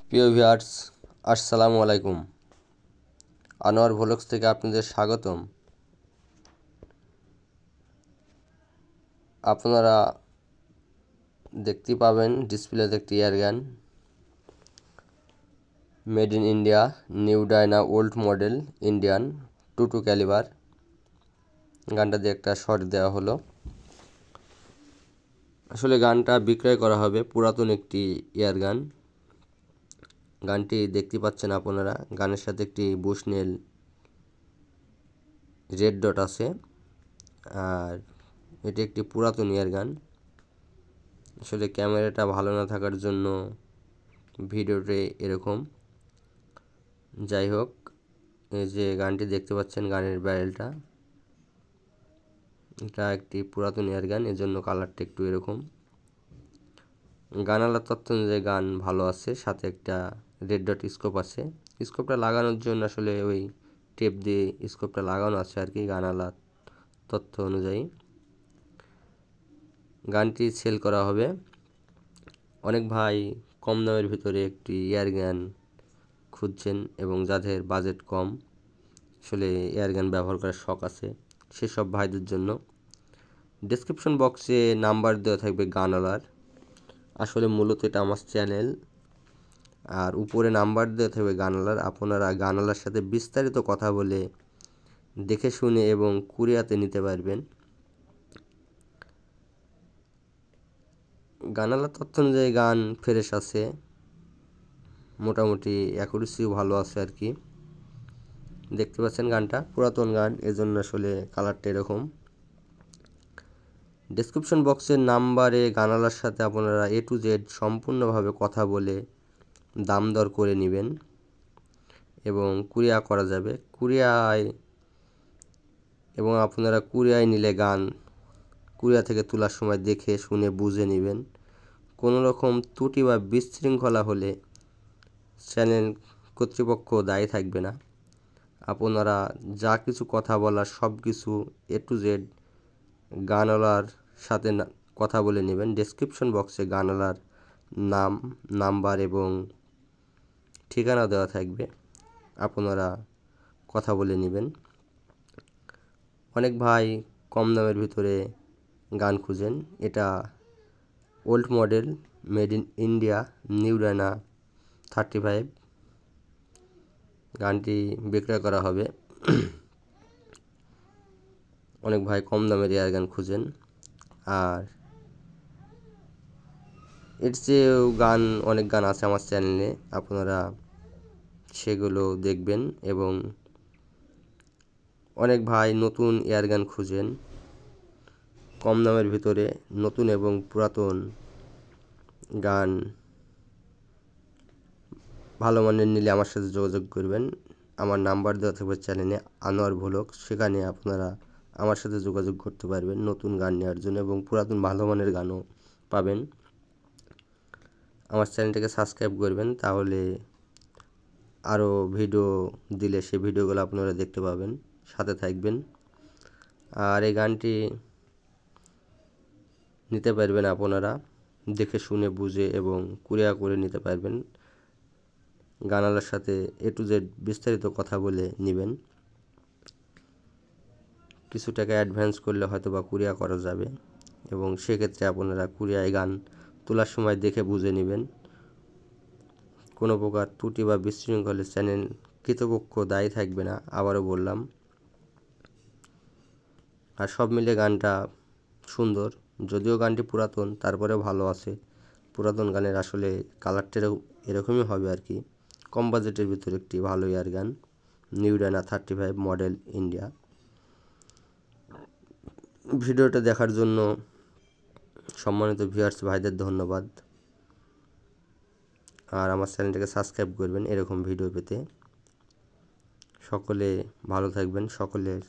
প্রিয় ভিউয়ার্স, আসসালামু আলাইকুম। আনোয়ার ভ্লগস থেকে আপনাদের স্বাগতম। আপনারা দেখতে পাবেন ডিসপ্লেতে একটি airgun made in India, new Diana old model Indian 22 calibre. গানটা দিয়ে একটা শট দেওয়া হলো। আসলে গানটা বিক্রয় করা হবে, পুরাতন একটি এয়ারগান। গানটি দেখতে পাচ্ছেন আপনারা, গানের সাথে একটি বুশনেল রেড ডট আছে। আর এটি একটি পুরাতন এয়ারগান। আসলে ক্যামেরাটা ভালো না থাকার জন্য ভিডিওতে এরকম। যাই হোক, এই যে গানটি দেখতে পাচ্ছেন, গানের ব্যারেলটা, এটা একটি পুরাতন এয়ারগান, এজন্য কালারটা একটু এরকম। গানালার তথ্য অনুযায়ী গান ভালো আছে, সাথে একটা রেড ডট স্কোপ আছে। স্কোপটা লাগানোর জন্য আসলে ওই টেপ দিয়ে স্কোপটা লাগানো আছে আর কি, গানালার তথ্য অনুযায়ী। গানটি সেল করা হবে। অনেক ভাই কম দামের ভিতরে একটি এয়ারগান খুঁজছেন এবং যাদের বাজেট কম, আসলে এয়ারগান ব্যবহার করার শখ আছে, সেসব ভাইদের জন্য ডেসক্রিপশন বক্সে নাম্বার দেওয়া থাকবে গানওয়ালার। আসলে মূলত এটা আমার চ্যানেল, আর উপরে নাম্বার দেওয়া থাকবে গানওয়ালার। আপনারা গানওয়ালার সাথে বিস্তারিত কথা বলে দেখে শুনে এবং কুরিয়াতে নিতে পারবেন। গানওয়ালার তথ্য অনুযায়ী গান ফ্রেশ আছে, মোটামুটি অ্যাকুরেসিও ভালো আছে আর কি। দেখতে পাচ্ছেন গানটা পুরাতন গান, এজন্য আসলে কালারটা এরকম। ডেসক্রিপশন বক্সের নাম্বারে গানালার সাথে আপনারা A to Z সম্পূর্ণভাবে কথা বলে দাম দর করে নেবেন এবং কুরিয়া করা যাবে। আপনারা কুরিয়ায় নিলে গান কুরিয়া থেকে তোলার সময় দেখে শুনে বুঝে নেবেন। কোনো রকম ত্রুটি বা বিশৃঙ্খলা হলে চ্যানেল কর্তৃপক্ষ দায়ী থাকবে না। আপনারা যা কিছু কথা বলার সব কিছু A to Z গানওয়ালার সাথে কথা বলে নেবেন। ডেসক্রিপশন বক্সে গানওয়ালার নাম, নাম্বার এবং ঠিকানা দেওয়া থাকবে, আপনারা কথা বলে নেবেন। অনেক ভাই কম দামের ভিতরে গান খুঁজেন। এটা old model, made in India, new Diana 35। গানটি বিক্রয় করা হবে। অনেক ভাই কম দামের এয়ারগান খুঁজেন, আর এর চেয়েও অনেক গান আছে আমার চ্যানেলে, আপনারা সেগুলো দেখবেন। এবং অনেক ভাই নতুন এয়ারগান খুঁজেন কম দামের ভিতরে। নতুন এবং পুরাতন গান ভালো মানের নিলে আমার সাথে যোগাযোগ করবেন। আমার নাম্বার দেওয়া থাকবে চ্যানেলে, আনোয়ার ভ্লগ, সেখানে আপনারা আমার সাথে যোগাযোগ করতে পারবেন নতুন গান নেওয়ার জন্য, এবং পুরাতন ভালো মানের গানও পাবেন। আমার চ্যানেলটাকে সাবস্ক্রাইব করবেন, তাহলে আরও ভিডিও দিলে সেই ভিডিওগুলো আপনারা দেখতে পাবেন, সাথে থাকবেন। আর এই গানটি নিতে পারবেন আপনারা দেখে শুনে বুঝে এবং কুরিয়া করে নিতে পারবেন। গানওয়ালার সাথে A to Z বিস্তারিত কথা বলে নেবেন। কিছু টাকা অ্যাডভান্স করলে হয়তো বা কুরিয়া করা যাবে, এবং সেক্ষেত্রে আপনারা কুরিয়ায় গান তোলার সময় দেখে বুঝে নেবেন। কোনো প্রকার ত্রুটি বা বিশৃঙ্খলে চ্যানেল কর্তৃপক্ষ দায়ী থাকবে না, আবারও বললাম। আর সব মিলে গানটা সুন্দর, যদিও গানটি পুরাতন, তারপরেও ভালো আছে। পুরাতন গানের আসলে কালারটা এরকমই হবে আর কি। কম বাজেটের ভিতরে একটি ভালো airgun, new Diana 35 model India. ভিডিওটা দেখার জন্য সম্মানিত ভিউয়ার্স ভাইদের ধন্যবাদ। আর আমার চ্যানেলটাকে সাবস্ক্রাইব করবেন এরকম ভিডিও পেতে। সকলে ভালো থাকবেন, সকলের